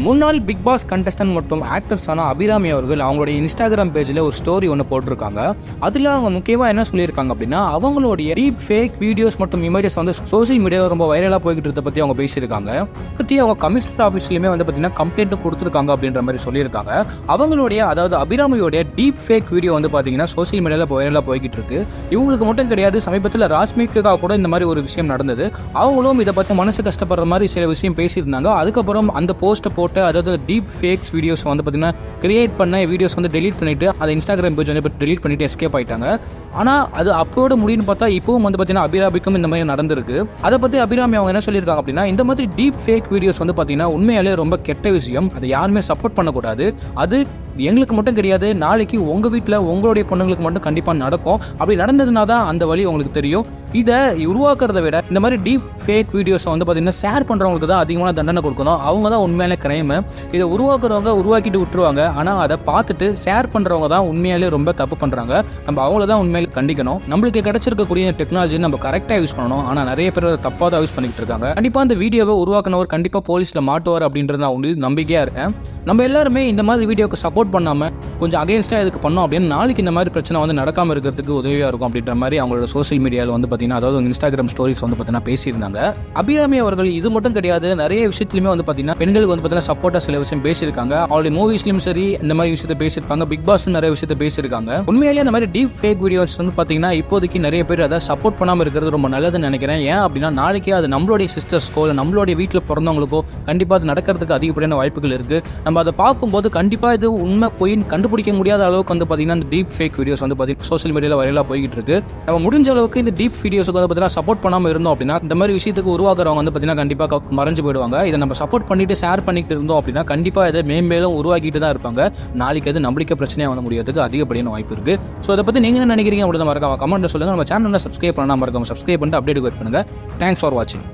முன்னாள் big pass contestant மற்றும் ஆக்டர்ஸான அபிராமி அவர்கள் அவங்களுடைய இன்ஸ்டாகிராம் பேஜில் ஒரு ஸ்டோரி ஒன்று போட்டிருக்காங்க. அதில் அவங்க முக்கியமாக என்ன சொல்லியிருக்காங்க அப்படின்னா, அவங்களுடைய டீப் ஃபேக் வீடியோஸ் மற்றும் இமேஜஸ் வந்து சோஷியல் மீடியாவில் ரொம்ப வைரலாக போய்கிட்டு இருந்த பற்றி அவங்க பேசியிருக்காங்க. பற்றி அவங்க கமிஷனர் ஆஃபீஸ்லையுமே வந்து பார்த்தீங்கன்னா கம்ப்ளைண்ட்டும் கொடுத்துருக்காங்க அப்படின்ற மாதிரி சொல்லியிருக்காங்க. அவங்களுடைய அதாவது அபிராமியோடைய டீப் ஃபேக் வீடியோ வந்து பார்த்தீங்கன்னா சோஷியல் மீடியாவில் இப்போ வைரலாக போய்கிட்டு இருக்கு. இவங்களுக்கு மட்டும் கிடையாது, சமீபத்தில் ராஷ்மிகாக கூட இந்த மாதிரி ஒரு விஷயம் நடந்தது. அவங்களும் இதை பற்றி மனசு கஷ்டப்படுற மாதிரி சில விஷயம் பேசியிருந்தாங்க. அதுக்கப்புறம் அந்த போஸ்ட்டை போட்டு, அதாவது டீப் ஃபேக்ஸ் வீடியோஸ் வந்து பார்த்தீங்கன்னா கிரியேட் பண்ண வீடியோஸ் வந்து டெலீட் பண்ணிவிட்டு அதை இன்ஸ்டாகிராம் பேஜ் வந்து இப்போ டெலீட் பண்ணிவிட்டு எஸ்கேப் ஆகிட்டாங்க. ஆனால் அது அப்போட முடியும்னு பார்த்தா இப்போவும் வந்து பார்த்தீங்கன்னா அபிராமிக்கும் இந்த மாதிரி நடந்திருக்கு. அதை பற்றி அபிராமி அவங்க என்ன சொல்லியிருக்காங்க அப்படின்னா, இந்த மாதிரி டீப் ஃபேக் வீடியோஸ் வந்து பார்த்தீங்கன்னா உண்மையாலே ரொம்ப கெட்ட விஷயம். அதை யாருமே சப்போர்ட் பண்ணக்கூடாது. அது எங்களுக்கு மட்டும் கிடையாது, நாளைக்கு உங்கள் வீட்டில் உங்களுடைய பொண்ணுங்களுக்கு மட்டும் கண்டிப்பாக நடக்கும். அப்படி நடந்ததுனா தான் அந்த வழி உங்களுக்கு தெரியும். இதை உருவாக்குறத விட இந்த மாதிரி டீப் ஃபேக் வீடியோஸை வந்து பார்த்தீங்கன்னா ஷேர் பண்ணுறவங்களுக்கு தான் அதிகமான தண்டனை கொடுக்கணும். அவங்க தான் உண்மையான கிரைமு. இதை உருவாக்குறவங்க உருவாக்கிட்டு விட்டுருவாங்க. ஆனால் அதை பார்த்துட்டு ஷேர் பண்ணுறவங்க தான் உண்மையாலே ரொம்ப தப்பு பண்ணுறாங்க. நம்ம அவங்கள தான் உண்மையிலே கண்டிக்கணும். நம்மளுக்கு கிடைச்சிருக்கக்கூடிய டெக்னாலஜி நம்ம கரெக்டாக யூஸ் பண்ணணும். ஆனால் நிறைய பேர் அதை தப்பாக தான் யூஸ் பண்ணிக்கிட்டு இருக்காங்க. கண்டிப்பாக அந்த வீடியோவை உருவாக்குனவர் கண்டிப்பாக போலீஸில் மாட்டுவார் அப்படின்றது நான் ஒன்று நம்பிக்கையாக இருக்கேன். நம்ம எல்லாருமே இந்த மாதிரி வீடியோக்கு சப்போர்ட் பண்ணாமல் கொஞ்சம் அகேன்ஸ்டாக இதுக்கு பண்ணோம் அப்படின்னு நாளைக்கு இந்த மாதிரி பிரச்சனை வந்து நடக்காமல் இருக்கிறதுக்கு உதவியாக இருக்கும் அப்படின்ற மாதிரி அவங்களோட சோஷியல் மீடியாவில் வந்து பார்த்தீங்கன்னா, அதாவது இன்ஸ்டாகிராம் ஸ்டோரிஸ் வந்து பார்த்தீங்கன்னா பேசியிருந்தாங்க. அபிராமி அவர்கள் இது மட்டும் கிடையாது, நிறைய விஷயத்துலையுமே வந்து பார்த்தீங்கன்னா பெண்களுக்கு வந்து பார்த்தீங்கன்னா சப்போர்ட்டாக சில விஷயம் பேசியிருக்காங்க. அவருடைய மூவிஸ்லையும் சரி இந்த மாதிரி விஷயத்தை பேசியிருப்பாங்க. பிக் பாஸ்லும் நிறைய விஷயத்தை பேசியிருக்காங்க. உண்மையிலேயே இந்த மாதிரி டீப் ஃபேக் வீடியோஸ் வந்து பார்த்தீங்கன்னா இப்போதைக்கு நிறைய பேர் அதை சப்போர்ட் பண்ணாமல் இருக்கிறது ரொம்ப நல்லதுன்னு நினைக்கிறேன். ஏன் அப்படின்னா, நாளைக்கு அது நம்மளுடைய சிஸ்டர்ஸ்க்கோ இல்லை நம்மளுடைய வீட்டில் பிறந்தவங்களுக்கோ கண்டிப்பாக அது நடக்கிறதுக்கு அதிகப்படியான வாய்ப்புகள் இருக்குது. நம்ம அதை பார்க்கும்போது கண்டிப்பாக இது உண்மை போயின்னு கண்டுபிடிக்க முடியாத அளவுக்கு வந்து பார்த்தீங்கன்னா இந்த டீப் ஃபேக் வீடியோஸ் வந்து பார்த்தீங்கன்னா சோஷியல் மீடியாவில் வைரலாக போய்கிட்டு இருக்கு. நம்ம முடிஞ்ச அளவுக்கு இந்த டீப் வீடியோஸுக்கு வந்து பார்த்தீங்கன்னா சப்போர்ட் பண்ணாமல் இருந்தோம் அப்படின்னா இந்த மாதிரி விஷயத்துக்கு உருவாக்குறவங்க வந்து பார்த்தீங்கன்னா கண்டிப்பாக மறைஞ்சு போயிடுவாங்க. இதை நம்ம சப்போர்ட் பண்ணிட்டு ஷேர் பண்ணிட்டு இருந்தோம் அப்படின்னா கண்டிப்பாக இதை மேலும் உருவாக்கிட்டு தான் இருப்பாங்க. நாளைக்கு அது நம்மளுக்கு பிரச்சனையாக வந்து முடியாததுக்கு அதிகப்படியான வாய்ப்பு இருக்குது. ஸோ அதை பற்றி நீங்கள் என்ன நினைக்கிறீங்க அப்படின்னு மறக்காம கமெண்ட்டில் சொல்லுங்கள். நம்ம சேனலில் சப்ஸ்கிரைப் பண்ணாமல் மறக்காம சப்ஸ்கிரைப் பண்ணிட்டு அப்டேட் வெயிட் பண்ணுங்கள். தேங்க்ஸ் ஃபார் வாட்சிங்.